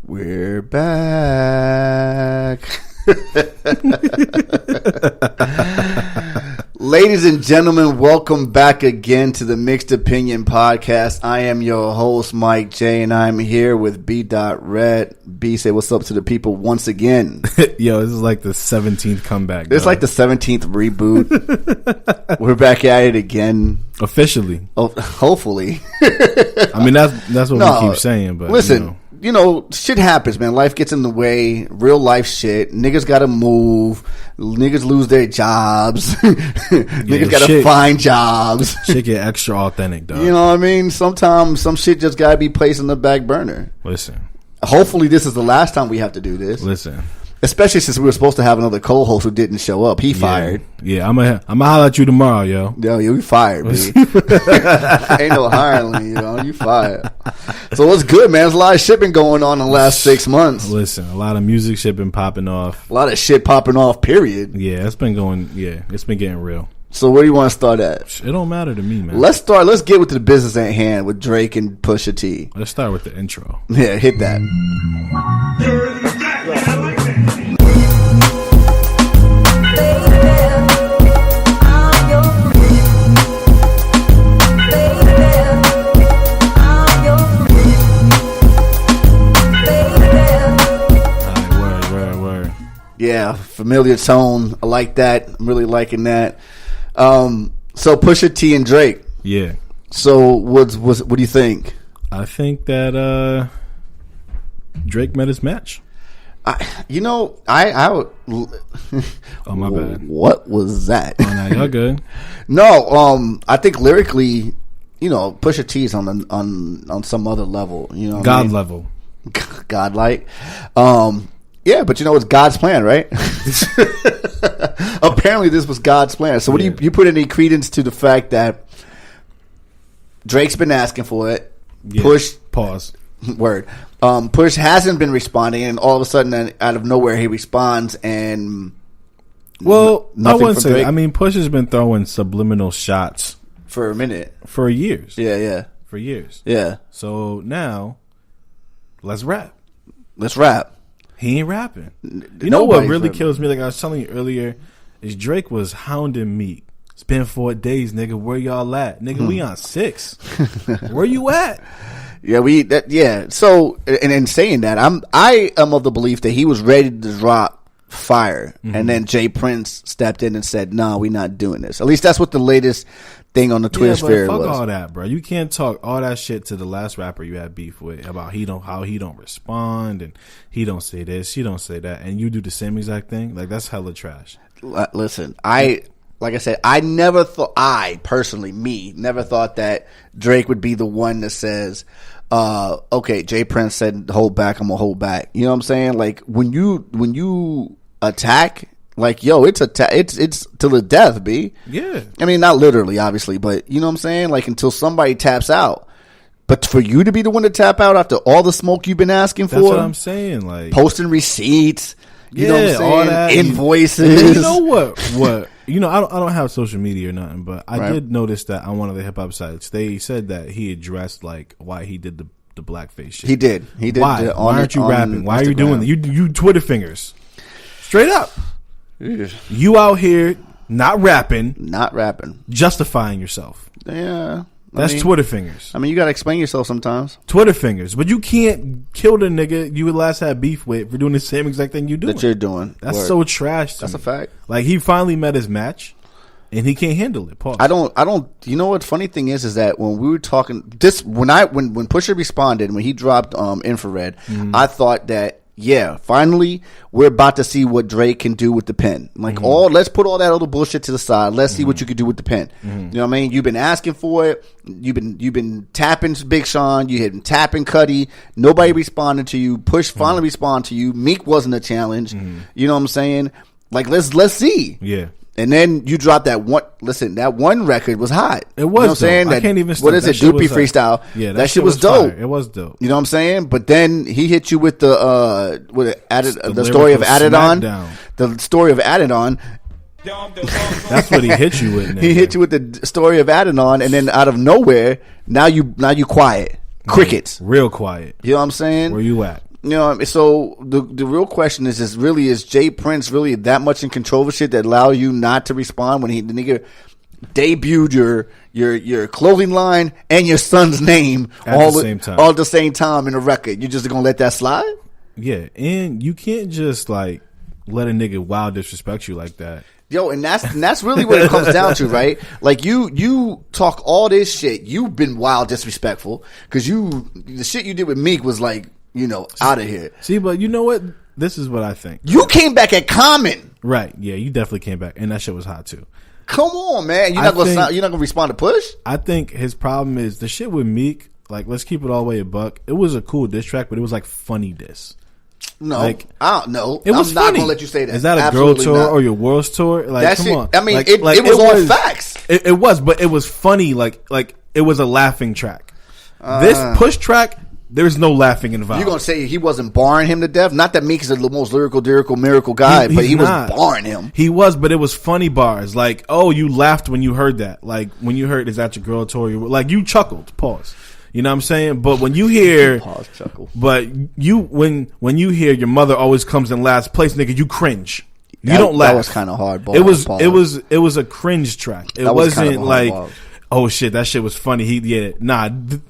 We're back. Ladies and gentlemen, welcome back again to the Mixed Opinion Podcast. I am your host, Mike J, and I'm here with B.Ret. B, say what's up to the people once again. Yo, this is like the 17th comeback. It's like the 17th reboot. We're back at it again. Officially. Oh, hopefully. I mean, that's what we keep saying. But listen, you know, shit happens, man. Life gets in the way. Real life shit. Niggas gotta move. Niggas lose their jobs. Niggas gotta find jobs. Shit get extra authentic, dog. You know what I mean? Sometimes some shit just gotta be placed on the back burner. Listen. Hopefully this is the last time we have to do this. Listen. Especially since we were supposed to have another co-host who didn't show up. He fired. Yeah, I'm gonna holler at you tomorrow, yo. Yo, you fired, B. Ain't no hiring, you fired. So what's good, man? There's a lot of shit been going on in the last 6 months. Listen, a lot of music shit been popping off. A lot of shit popping off, period. Yeah, it's been getting real. So where do you want to start at? It don't matter to me, man. Let's get with the business at hand with Drake and Pusha T. Let's start with the intro. Yeah, hit that. Yeah, familiar tone. I like that. I'm really liking that. So Pusha T and Drake. Yeah. So what do you think? I think that Drake met his match. I would. Oh, my bad. What was that? Oh, no, you're good. No, I think lyrically, Pusha T is on some other level. You know, God level, godlike. Yeah, but it's God's plan, right? Apparently, this was God's plan. So, what do you put any credence to the fact that Drake's been asking for it? Yeah. Push pause. Word. Push hasn't been responding, and all of a sudden, out of nowhere, he responds, and I wouldn't say. I mean, Push has been throwing subliminal shots for a minute, for years. Yeah, for years. Yeah. So now, let's rap. He ain't rapping. You know what really kills me? Like I was telling you earlier, is Drake was hounding me. It's been 4 days, nigga. Where y'all at, nigga? We on 6. Where you at? Yeah, So, and in saying that, I am of the belief that he was ready to drop fire, and then Jay Prince stepped in and said, "No, we not doing this." At least that's what the latest thing on the Twitter sphere was. Fuck all that, bro. You can't talk all that shit to the last rapper you had beef with about how he don't respond and he don't say this, he don't say that, and you do the same exact thing. Like that's hella trash. Listen, like I said, I never thought that Drake would be the one that says, okay, Jay Prince said hold back, I'm gonna hold back. You know what I'm saying? Like when you attack, like, yo, it's to the death, B. Yeah. I mean, not literally, obviously, but you know what I'm saying? Like until somebody taps out. But for you to be the one to tap out after all the smoke you've been asking for. That's what I'm saying. Like posting receipts, you know what I'm saying? All that. Invoices. You know what? I don't have social media or nothing, but I did notice that on one of the hip hop sites, they said that he addressed like why he did the blackface shit. He did. Why? Why aren't you rapping? Why are you doing that? You Twitter fingers. Straight up. You out here not rapping, justifying yourself. Yeah. That's Twitter fingers. I mean, you got to explain yourself sometimes. Twitter fingers. But you can't kill the nigga you last had beef with for doing the same exact thing you do. That you're doing. That's so trash to That's me. A fact. Like, he finally met his match, and he can't handle it. Pause. I don't, you know what? Funny thing is that when we were talking, when Pusha responded, when he dropped Infrared, I thought that, yeah, finally, we're about to see what Drake can do with the pen. Like, let's put all that other bullshit to the side. Let's see what you can do with the pen. You know what I mean? You've been asking for it. You've been tapping Big Sean. You had been tapping Cuddy. Nobody responded to you. Push finally responded to you. Meek wasn't a challenge. You know what I'm saying? Like, let's see. Yeah. And then you dropped that one. Listen, that one record was hot. It was. You know what I'm saying? I can't even. What is it? Doopy freestyle. Yeah, that shit was dope. Fire. It was dope. You know what I'm saying? But then he hit you with the story of Added-On. The story of Added-On. That's what he hit you with. He hit you with the story of Added-On, and then out of nowhere, now you quiet. Crickets. Real quiet. You know what I'm saying? Where you at? You know, so the real question is Jay Prince really that much in control of shit that allow you not to respond when the nigga debuted your clothing line and your son's name all at the same time in a record? You just gonna let that slide? Yeah, and you can't just like let a nigga wild disrespect you like that. Yo, and that's really what it comes down to, right? Like you talk all this shit. You've been wild disrespectful because the shit you did with Meek was like, you know, out of here. See, but you know what? This is what I think. You came back at Common, right? Yeah, you definitely came back, and that shit was hot too. Come on, man. You're not gonna respond to Push? I think his problem is the shit with Meek. Like, let's keep it all the way a buck. It was a cool diss track, but it was like funny diss. No, like, I don't know. It was I'm funny. Not gonna let you say that. Is that a Absolutely girl tour not. or your world's tour? Like, that come shit, on. I mean, like, it was all facts. It was, but it was funny. Like it was a laughing track. This Push track, there's no laughing involved. You're gonna say he wasn't barring him to death? Not that Meek is the most lyrical miracle guy, but he was barring him. He was, but it was funny bars. Like, oh, you laughed when you heard that. Like when you heard, is that your girl tour? Like you chuckled. Pause. You know what I'm saying? But when you hear, pause, chuckle. But you when you hear your mother always comes in last place, nigga, you cringe. You don't laugh. That was kind of hard. It was a cringe track. It wasn't like, oh shit, that shit was funny.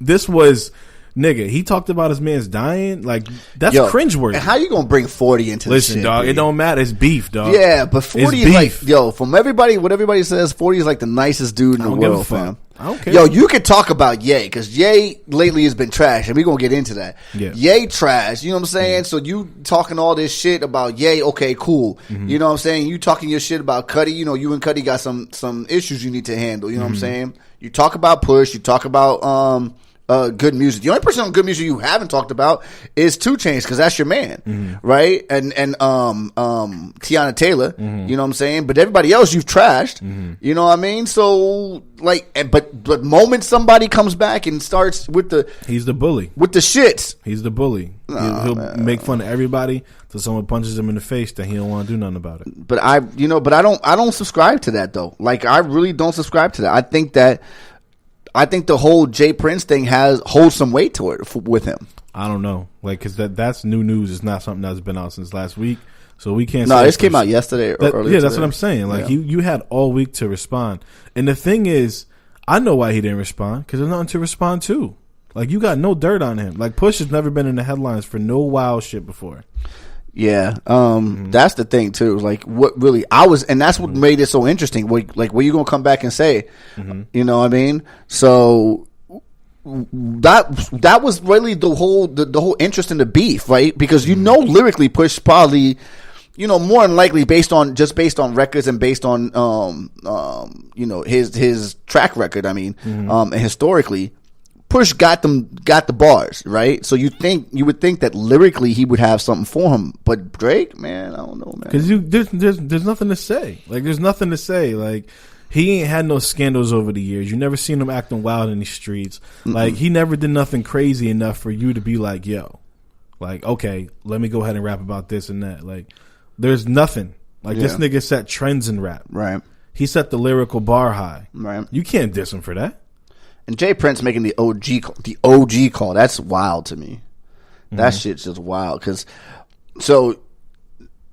This was. Nigga, he talked about his man's dying. Like, that's cringeworthy. And how you gonna bring 40 into this shit? Listen, dog, it don't matter. It's beef, dog. Yeah, but 40 is like, from what everybody says, 40 is like the nicest dude in the world, fam. I don't care. Yo, you could talk about Ye, because Ye lately has been trash, and we're gonna get into that. Yeah. Ye trash, you know what I'm saying? So you talking all this shit about Ye, okay, cool. You know what I'm saying? You talking your shit about Cudi, you know, you and Cudi got some issues you need to handle, you know what I'm saying? You talk about Push, you talk about good music. The only person on good music you haven't talked about is 2 Chainz, because that's your man, right? And Tiana Taylor, you know what I'm saying? But everybody else you've trashed, you know what I mean? So like, but moment somebody comes back and starts with he's the bully with the shits. He's the bully. He'll make fun of everybody till someone punches him in the face that he don't want to do nothing about it. But I don't subscribe to that though. Like I really don't subscribe to that. I think the whole Jay Prince thing holds some weight to it with him. I don't know, like, because that's new news. It's not something that's been out since last week, so we can't. No, this came out yesterday or earlier. Yeah, that's what I'm saying. Like you had all week to respond, and the thing is, I know why he didn't respond, because there's nothing to respond to. Like, you got no dirt on him. Like, Push has never been in the headlines for no wild shit before. Yeah, that's the thing too. Like, what really and that's what made it so interesting. Like, what you gonna come back and say? You know what I mean? So that was really the whole interest in the beef, right? Because lyrically, Push probably, more than likely based on records and based on his track record. I mean, and historically. Push got the bars, right? So you would think that lyrically he would have something for him, but Drake, man, I don't know, man. Because there's nothing to say. Like, there's nothing to say. Like, he ain't had no scandals over the years. You never seen him acting wild in the streets. Like, he never did nothing crazy enough for you to be like, yo, like, okay, let me go ahead and rap about this and that. Like, there's nothing. Like, this nigga set trends in rap. Right. He set the lyrical bar high. Right. You can't diss him for that. And Jay Prince making the OG call, that's wild to me. That shit's just wild. So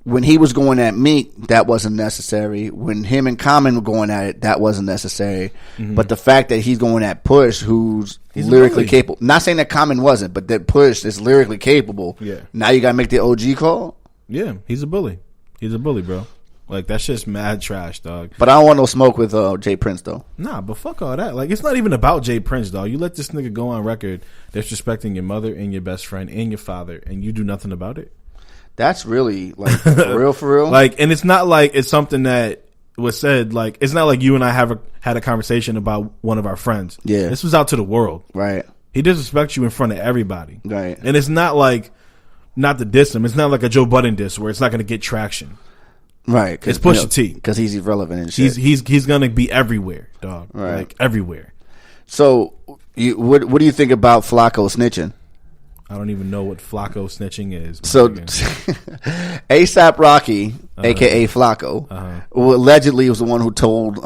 when he was going at Meek, that wasn't necessary. When him and Common were going at it, that wasn't necessary. But the fact that he's going at Push, who's lyrically capable, not saying that Common wasn't, but that Push is lyrically capable. Yeah. Now you got to make the OG call? Yeah, he's a bully. He's a bully, bro. Like, that shit's mad trash, dog. But I don't want no smoke with Jay Prince, though. Nah, but fuck all that. Like, it's not even about Jay Prince, dog. You let this nigga go on record disrespecting your mother and your best friend and your father, and you do nothing about it. That's really, like, for real? Like, and it's not like it's something that was said, like, it's not like you and I had a conversation about one of our friends. Yeah. This was out to the world. Right. He disrespects you in front of everybody. Right. And it's not like, not to diss him, it's not like a Joe Budden diss where it's not going to get traction. Right, it's Pusha T because he's irrelevant and shit. He's gonna be everywhere, dog. Right, like everywhere. So, what do you think about Flacco snitching? I don't even know what Flacco snitching is. So, ASAP Rocky, aka Flacco, allegedly was the one who told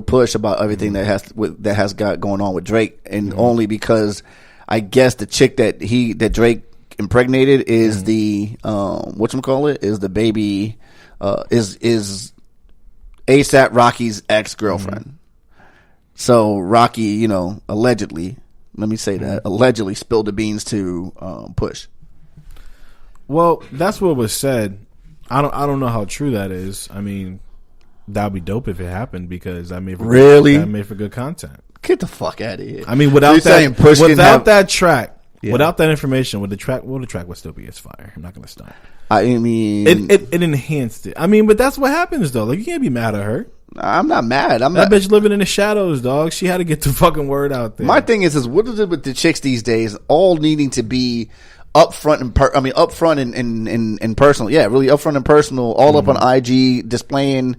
Push about everything that has got going on with Drake, and only because I guess the chick that Drake impregnated is the whatchamacallit, is the baby is ASAP Rocky's ex-girlfriend. So Rocky, allegedly, let me say that, allegedly spilled the beans to Push. Well, that's what was said. I don't know how true that is. I mean, that'd be dope if it happened because that made for good content. Get the fuck out of here. I mean, without that track, without that information, the track would still be as fire. I'm not gonna stop. I mean, it enhanced it. I mean, but that's what happens though. Like, you can't be mad at her. I'm not mad. That bitch living in the shadows, dog. She had to get the fucking word out there. My thing is what is it with the chicks these days? All needing to be upfront and personal. Yeah, really upfront and personal. All up on IG, displaying,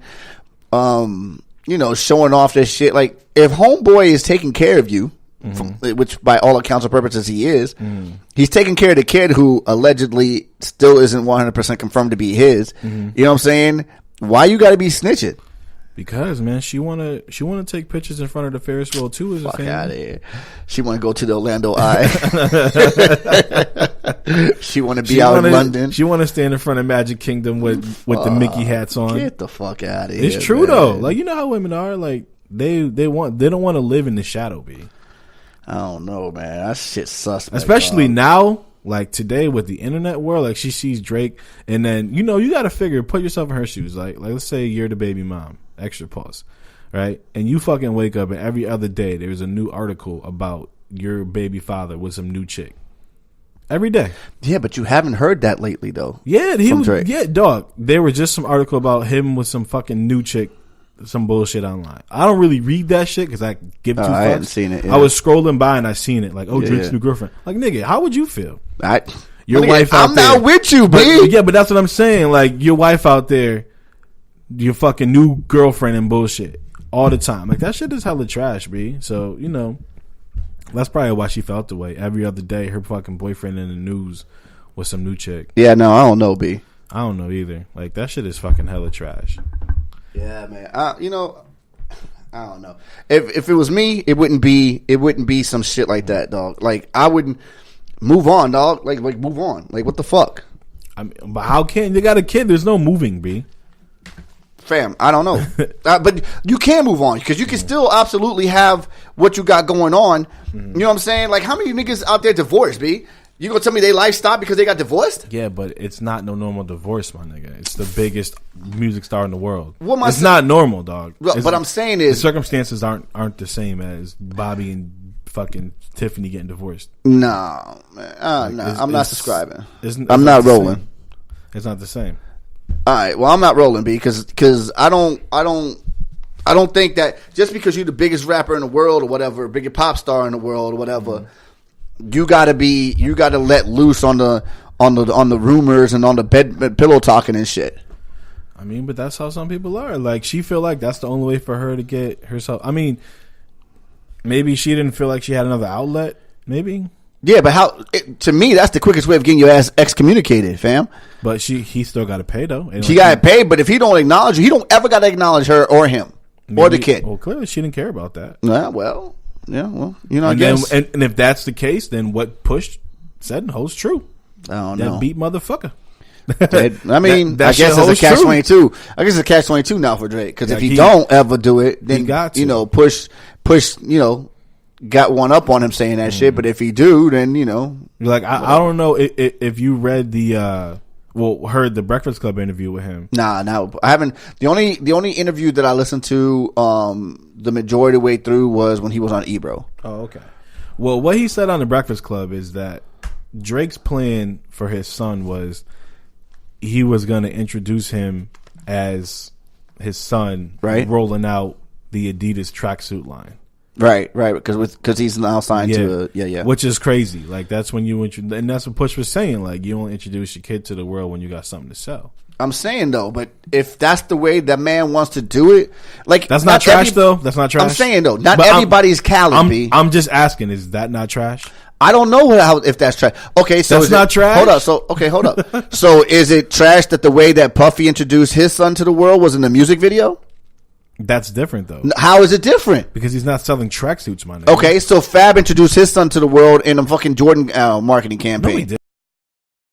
showing off this shit. Like, if homeboy is taking care of you, which by all accounts and purposes he is, he's taking care of the kid who allegedly still isn't 100% confirmed to be his. You know what I'm saying? Why you got to be snitching? Because, man, she wanna take pictures in front of the Ferris wheel too. As a fan. Out of here. She wanna go to the Orlando Eye. She wanna be out in London. She wanna stand in front of Magic Kingdom with the Mickey hats on. Get the fuck out of here. It's true, man. Though. Like, you know how women are. Like, they don't want to live in the shadow. I don't know, man. That shit's suspect. Especially now. Like, today with the internet world, like, she sees Drake, and then you got to figure, put yourself in her shoes. Like let's say you're the baby mom, extra pause, right? And you fucking wake up, and every other day there's a new article about your baby father with some new chick. Every day. Yeah, but you haven't heard that lately, though. Yeah, Drake. Yeah, dog. There was just some article about him with some fucking new chick. Some bullshit online. I don't really read that shit because I give two fucks. I hadn't seen it. Yeah. I was scrolling by and I seen it. Like, Drake's new girlfriend. Like, nigga, how would you feel? Your wife out there. I'm not with you, B. Yeah, but that's what I'm saying. Like, your wife out there, your fucking new girlfriend and bullshit all the time. Like, that shit is hella trash, B. So, that's probably why she felt the way. Every other day, her fucking boyfriend in the news with some new chick. Yeah, no, I don't know, B. I don't know either. Like, that shit is fucking hella trash. Yeah, man. I don't know. If it was me, it wouldn't be some shit like that, dog. Like, I wouldn't move on, dog. Like move on. Like, what the fuck? I mean, but how can you got a kid? There's no moving, B. Fam, I don't know. But you can move on because you can still absolutely have what you got going on. You know what I'm saying? Like, how many niggas out there divorced, B? You gonna tell me they life stopped because they got divorced? Yeah, but it's not no normal divorce, my nigga. It's the biggest music star in the world. It's not normal, dog. What I'm saying is the circumstances aren't the same as Bobby and fucking Tiffany getting divorced. No, man. No, I'm not subscribing. I'm not rolling. It's not the same. All right, well, I'm not rolling, B, because I don't think that just because you're the biggest rapper in the world or whatever, biggest pop star in the world or whatever. You gotta let loose on the rumors and on the bed pillow talking and shit. I mean, but that's how some people are. Like, she feel like that's the only way for her to get herself. I mean, maybe she didn't feel like she had another outlet. Maybe. Yeah, but to me, that's the quickest way of getting your ass excommunicated, fam. But he still got to pay though. She got to pay, but if he don't acknowledge you, he don't ever got to acknowledge her or him or the kid. Well, clearly she didn't care about that. Well. Yeah, well, I guess. And if that's the case, then what Push said holds true. I don't know. That beat motherfucker. I mean, I guess it's a catch-22. I guess it's a catch-22 now for Drake. Because if he don't ever do it, then, Push, got one up on him saying that shit. But if he do, then, Like, I don't know if you read heard the Breakfast Club interview with him. Nah, I haven't. The only interview that I listened to, the majority of the way through was when he was on Ebro. Oh, okay. Well, what he said on the Breakfast Club is that Drake's plan for his son was he was going to introduce him as his son, right, rolling out the Adidas tracksuit line. Right, because he's now signed to which is crazy. Like, that's when and that's what Push was saying. Like, you only introduce your kid to the world when you got something to sell. I'm saying though, but if that's the way that man wants to do it, like, that's not trash though. That's not trash. I'm saying though, not everybody's Cali. I'm just asking, is that not trash? I don't know if that's trash. Okay, so that's not trash. Hold up. So is it trash that the way that Puffy introduced his son to the world was in the music video? That's different though. How is it different? Because he's not selling tracksuits, my nigga. Okay, so Fab introduced his son to the world in a fucking Jordan marketing campaign. No, he did.